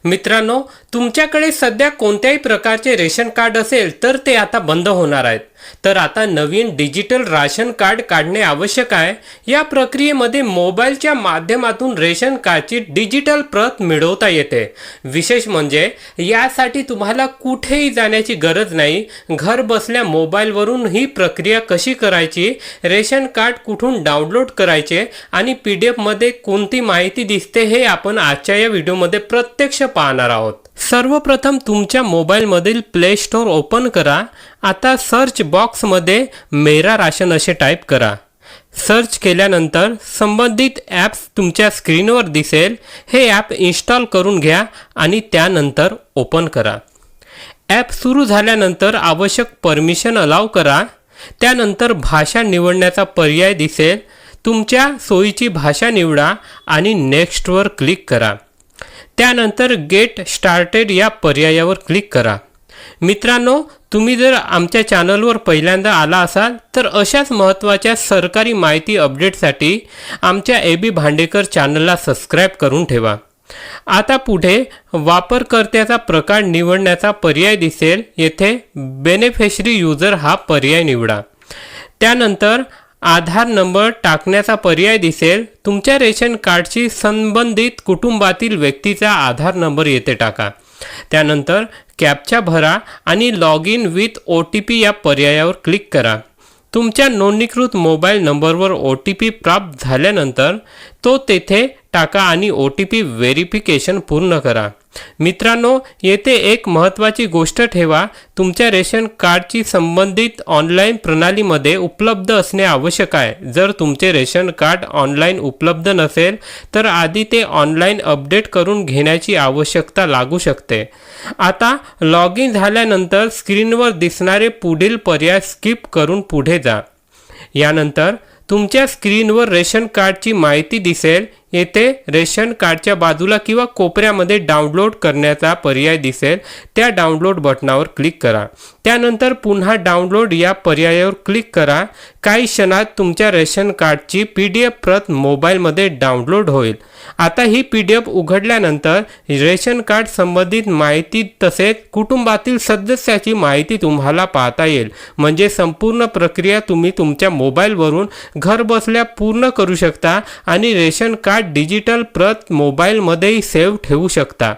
मित्रांनो, तुमच्याकडे सध्या कोणत्याही प्रकारचे रेशन कार्ड असेल तर ते आता बंद होणार आहेत. तर आता नवीन डिजिटल राशन कार्ड काढणे आवश्यक आहे. या प्रक्रियेमध्ये मोबाईलच्या माध्यमातून रेशन कार्डची डिजिटल प्रत मिळवता येते. विशेष म्हणजे यासाठी तुम्हाला कुठेही जाण्याची गरज नाही. घर बसल्या मोबाईलवरून ही प्रक्रिया कशी करायची, रेशन कार्ड कुठून डाउनलोड करायचे आणि PDF मध्ये कोणती माहिती दिसते हे आपण आजच्या या व्हिडिओमध्ये प्रत्यक्ष पाहणार आहोत. सर्वप्रथम तुमच्या मोबाईलमधील प्ले स्टोअर ओपन करा. आता सर्च बॉक्समध्ये मेरा राशन असे टाईप करा. सर्च केल्यानंतर संबंधित ॲप्स तुमच्या स्क्रीनवर दिसेल. हे ॲप इन्स्टॉल करून घ्या आणि त्यानंतर ओपन करा. ॲप सुरू झाल्यानंतर आवश्यक परमिशन अलाव करा. त्यानंतर भाषा निवडण्याचा पर्याय दिसेल. तुमच्या सोयीची भाषा निवडा आणि नेक्स्टवर क्लिक करा. त्यानंतर गेट स्टार्टेड या पर्यायावर क्लिक करा. मित्रांनो, तुम्ही जर आमच्या चॅनलवर पहिल्यांदा आला असाल तर अशाच महत्त्वाच्या सरकारी माहिती अपडेटसाठी आमच्या AB भांडेकर चॅनलला सबस्क्राईब करून ठेवा. आता पुढे वापरकर्त्याचा प्रकार निवडण्याचा पर्याय दिसेल. येथे बेनिफिशरी युजर हा पर्याय निवडा. त्यानंतर आधार नंबर टाकण्याचा पर्याय दिसेल. तुमच्या रेशन कार्डशी संबंधित कुटुंबातील व्यक्तीचा आधार नंबर येथे टाका. त्यानंतर कॅप्चा भरा आणि लॉग इन विथ OTP या पर्यायावर क्लिक करा. तुमच्या नोंदणीकृत मोबाईल नंबरवर OTP प्राप्त झाल्यानंतर तो तेथे टाका आणि OTP व्हेरिफिकेशन पूर्ण करा. मित्रांनो, येथे एक महत्त्वाची गोष्ट ठेवा. तुमच्या रेशन कार्डची संबंधित ऑनलाईन प्रणालीमध्ये उपलब्ध असणे आवश्यक आहे. जर तुमचे रेशन कार्ड ऑनलाईन उपलब्ध नसेल तर आधी ते ऑनलाईन अपडेट करून घेण्याची आवश्यकता लागू शकते. आता लॉग इन झाल्यानंतर स्क्रीनवर दिसणारे पुढील पर्याय स्किप करून पुढे जा. यानंतर तुमच्या स्क्रीनवर रेशन कार्डची माहिती दिसेल. येथे रेशन कार्डच्या बाजूला किंवा कोपऱ्यामध्ये डाउनलोड करण्याचा पर्याय दिसेल. त्या डाउनलोड बटनावर क्लिक करा. त्यानंतर पुन्हा डाउनलोड या पर्यायावर क्लिक करा. काही क्षणात तुमच्या रेशन कार्डची PDF प्रत मोबाईलमध्ये डाउनलोड होईल. आता ही PDF उघडल्यानंतर रेशन कार्ड संबंधित माहिती तसेच कुटुंबातील सदस्याची माहिती तुम्हाला पाहता येईल. म्हणजे संपूर्ण प्रक्रिया तुम्ही तुमच्या मोबाईलवरून घर बसल्या पूर्ण करू शकता आणि रेशन कार्ड डिजिटल प्रत मोबाईलमध्येही सेव्ह ठेवू शकता.